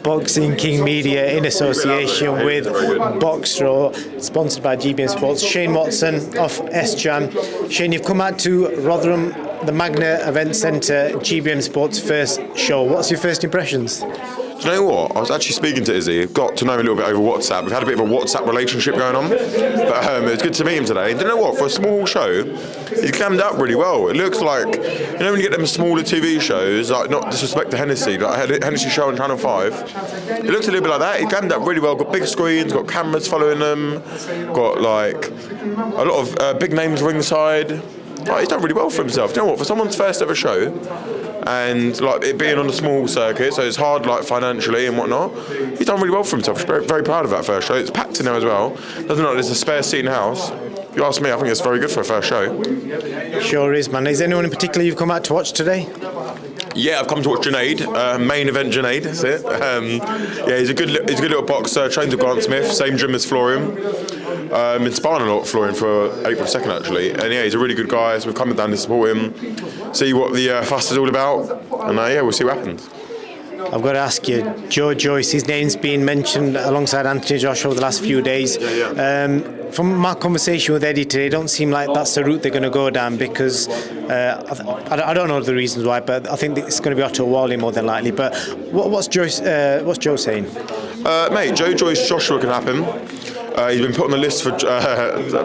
Boxing King Media in association with Boxro, sponsored by GBM Sports. Shane Watson of SJAM. Shane, you've come out to Rotherham, the Magna Event Centre, GBM Sports' first show. What's your first impressions? Do you know what? I was actually speaking to Izzy. Got to know him a little bit over WhatsApp. We've had a bit of a WhatsApp relationship going on. But it was good to meet him today. And do you know what? For a small show, he's clammed up really well. It looks like, you know when you get them smaller TV shows, like not disrespect to Hennessy, like Hennessy show on Channel 5, it looks a little bit like that. He clammed up really well. Got big screens, got cameras following them, got like a lot of big names ringside. Like, he's done really well for himself. Do you know what? For someone's first ever show, and like it being on a small circuit, so it's hard like financially and whatnot, he's done really well for himself. Very, very proud of that first show. It's packed in there as well. Doesn't look like there's a spare seat in the house. If you ask me, I think it's very good for a first show. Sure is, man. Is anyone in particular you've come out to watch today? Yeah, I've come to watch Junaid, main event Junaid, that's it. Yeah, he's a good little boxer, trained with Grant Smith, same gym as Florian. Been sparring a lot with Florian for April 2nd actually, and yeah, he's a really good guy, so we've come down to support him, see what the fuss is all about, and yeah, we'll see what happens. I've got to ask you, JOYCE, his name's been mentioned alongside Anthony Joshua over the last few days. From my conversation with Eddie today, it don't seem like that's the route they're going to go down, because I don't know the reasons why, but I think it's going to be Otto WALLIN more than likely. But what's Joe saying? Mate, JOYCE Joshua can happen. He's been put on the list for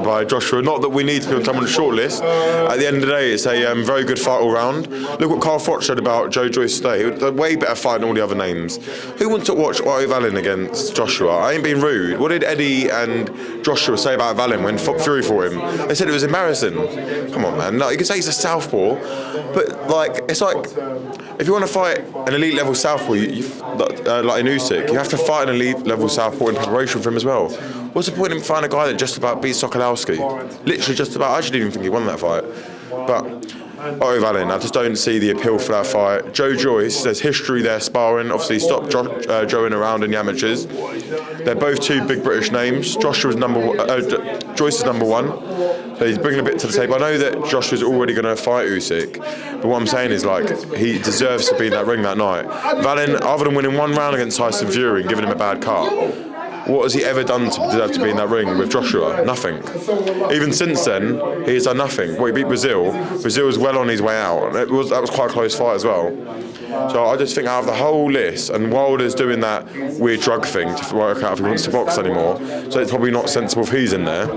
by Joshua. Not that we need to be on someone's short list. At the end of the day, it's a very good fight all round. Look what Carl Froch said about JOYCE today. It was a way better fight than all the other names. Who wants to watch WALLIN against Joshua? I ain't being rude. What did Eddie and Joshua say about WALLIN when Fury fought him? They said it was embarrassing. Come on, man. Like, you can say he's a southpaw, but like it's like if you want to fight an elite level southpaw, like in Usyk, you have to fight an elite level southpaw in preparation for him as well. What's the point in fighting a guy that just about beat Sokolowski? Literally just about. I actually didn't even think he won that fight. But WALLIN, I just don't see the appeal for that fight. JOYCE, there's history there sparring. Obviously, stop Joeing around in the amateurs. They're both two big British names. JOYCE is number one. So he's bringing a bit to the table. I know that Joshua's already going to fight Usyk, but what I'm saying is like he deserves to be in that ring that night. WALLIN, other than winning one round against Tyson Fury and giving him a bad cut, what has he ever done to deserve to be in that ring with Joshua? Nothing. Even since then, he has done nothing. Well, he beat Brazil. Brazil was well on his way out. That was quite a close fight as well. So I just think out of the whole list, and Wilder's doing that weird drug thing to work out if he wants to box anymore, so it's probably not sensible if he's in there.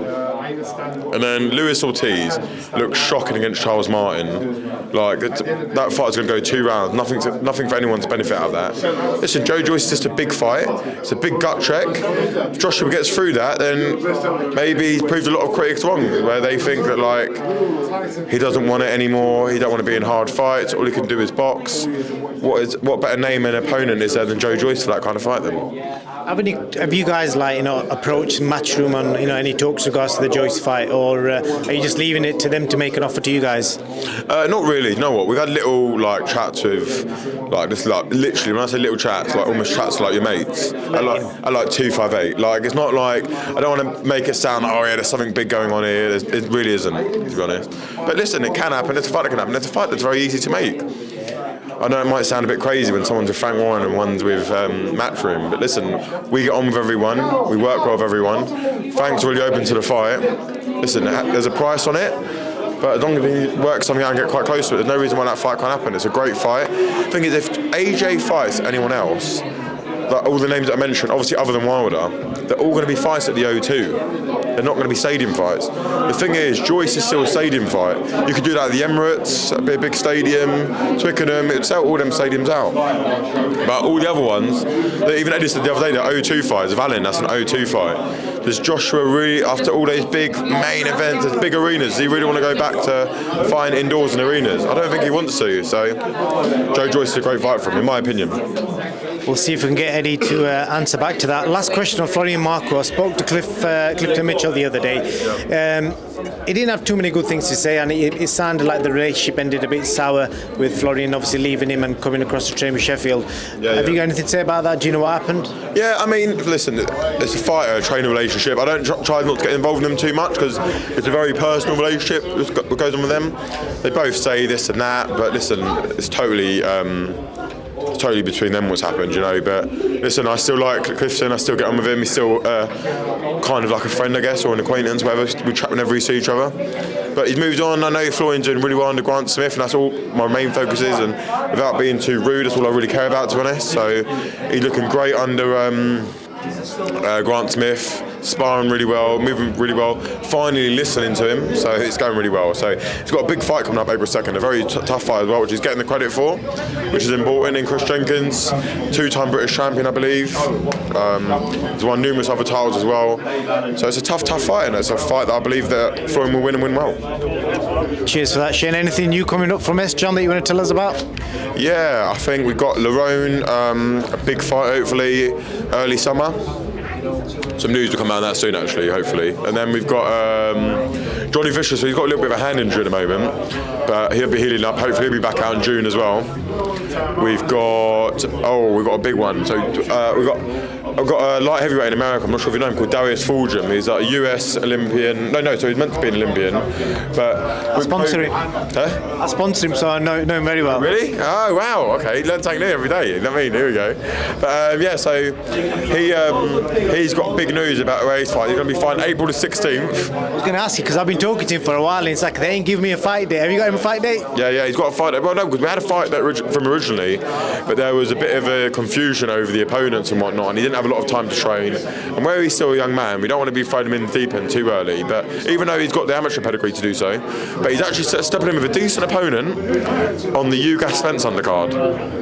And then Luis Ortiz looks shocking against Charles Martin. Like that fight's going to go 2 rounds. Nothing for anyone to benefit out of that. Listen, JOYCE is just a big fight. It's a big gut check. If Joshua gets through that, then maybe he's proved a lot of critics wrong, where they think that like he doesn't want it anymore. He don't want to be in hard fights. All he can do is box. What better name and opponent is there than JOYCE for that kind of fight then? Have you guys approached Matchroom on any talks regards to the JOYCE fight, or are you just leaving it to them to make an offer to you guys? Not really. You know what? We've had little chats with literally when I say little chats, like almost chats like your mates. I like 258. Like it's not like I don't want to make it sound like, oh yeah, there's something big going on here. It really isn't, to be honest. But listen, it can happen. It's a fight that can happen. It's a fight that's very easy to make. I know it might sound a bit crazy when someone's with Frank Warren and one's with Matchroom, but listen, we get on with everyone, we work well with everyone. Frank's really open to the fight. Listen, there's a price on it, but as long as he works something out and get quite close to it, there's no reason why that fight can't happen. It's a great fight. The thing is, if AJ fights anyone else, like all the names that I mentioned, obviously other than Wilder, they're all going to be fights at the O2. They're not going to be stadium fights. The thing is, JOYCE is still a stadium fight. You could do that at the Emirates, it'd be a big stadium, Twickenham, it'd sell all them stadiums out. But all the other ones, even Eddie said the other day, the O2 fights, WALLIN, that's an O2 fight. Does Joshua really, after all those big main events, those big arenas, does he really want to go back to fighting indoors and arenas? I don't think he wants to, so JOYCE is a great fight for him, in my opinion. We'll see if we can get Eddie to answer back to that. Last question on Florian Marco. I spoke to Clifton Mitchell the other day. He didn't have too many good things to say, and it sounded like the relationship ended a bit sour with Florian obviously leaving him and coming across the train with Sheffield. Have you got anything to say about that? Do you know what happened? Yeah, I mean, listen, it's a fighter-trainer relationship. I don't try not to get involved in them too much because it's a very personal relationship that goes on with them. They both say this and that, but listen, it's totally totally between them what's happened, you know. But listen, I still like Clifton. I still get on with him. He's still kind of like a friend, I guess, or an acquaintance, whatever. We chat whenever we see each other. But he's moved on. I know Florian's doing really well under Grant Smith, and that's all my main focus is. And without being too rude, that's all I really care about, to be honest. So he's looking great under Grant Smith, sparring really well, moving really well, finally listening to him, so it's going really well. So he's got a big fight coming up April 2nd, a very tough fight as well, which he's getting the credit for, which is important, in Chris Jenkins, 2-time British champion, I believe. He's won numerous other titles as well. So it's a tough fight, and it's a fight that I believe that Florian will win and win well. Cheers for that, Shane. Anything new coming up from SJAM that you want to tell us about? Yeah, I think we've got Lerone, a big fight hopefully early summer. Some news will come out on that soon, actually, hopefully. And then we've got Johnny Fisher, so he's got a little bit of a hand injury at the moment, but he'll be healing up. Hopefully he'll be back out in June as well. We've got a big one. So I've got a light heavyweight in America. I'm not sure if you know him, called Darius Fulgham. He's a US Olympian. So he's meant to be an Olympian, but I sponsor him. Huh? I sponsor him, so I know him very well. Really? Oh wow. Okay, learn something new every day. You know what I mean? Here we go. But yeah, so he's got big news about a race fight. He's going to be fighting April the 16th. I was going to ask you because I've been talking to him for a while, and it's like they ain't giving me a fight date. Have you got him a fight date? Yeah, he's got a fight date. Well, no, because we had a fight date from originally, but there was a bit of a confusion over the opponents and whatnot, and he didn't have a lot of time to train. And where he's still a young man, we don't want to be throwing him in the deep end too early. But even though he's got the amateur pedigree to do so, but he's actually stepping in with a decent opponent on the UGAS Spence undercard,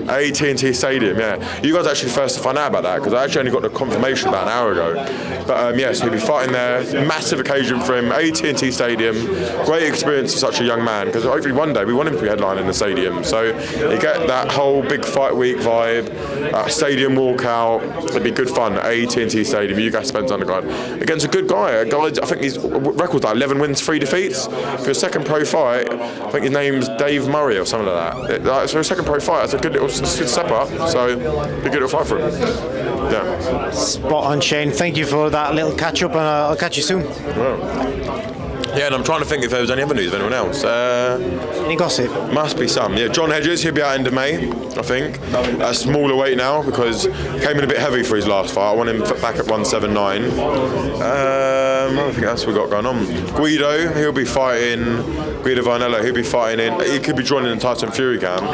AT&T Stadium. Yeah, you guys are actually first to find out about that because I actually only got the confirmation about an hour ago. But yes, he'll be fighting there. Massive occasion for him. AT&T Stadium. Great experience for such a young man because hopefully one day we want him to be headlining the stadium. So you get that whole big fight week vibe, stadium walkout. It'd be good fun. AT&T Stadium, UGAS Spence undercard against a good guy. A guy, I think his record's like 11 wins, 3 defeats. For a second pro fight, I think his name's Dave Murray or something like that. So a second pro fight, that's a good step up. So be a good little fight for him. Yeah. Spot on, Shane. Thank you for that little catch up, and I'll catch you soon. Yeah, and I'm trying to think if there was any other news of anyone else. Any gossip? Must be some. Yeah, John Hedges, he'll be out end of May, I think. At a smaller weight now because he came in a bit heavy for his last fight. I want him back at 179. I think that's what we got going on. Guido, he'll be fighting. Guido Varnello, he'll be fighting in. He could be joining the Tyson Fury camp.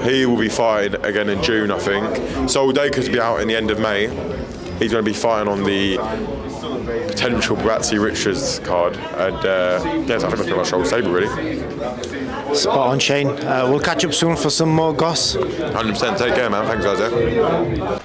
He will be fighting again in June, I think. Sol Dacres will be out in the end of May. He's going to be fighting on the potential Bratzy Richards card, and yes, I think that's pretty much all stable, really. Spot on, Shane. We'll catch up soon for some more goss. 100%. Take care, man. Thanks, guys.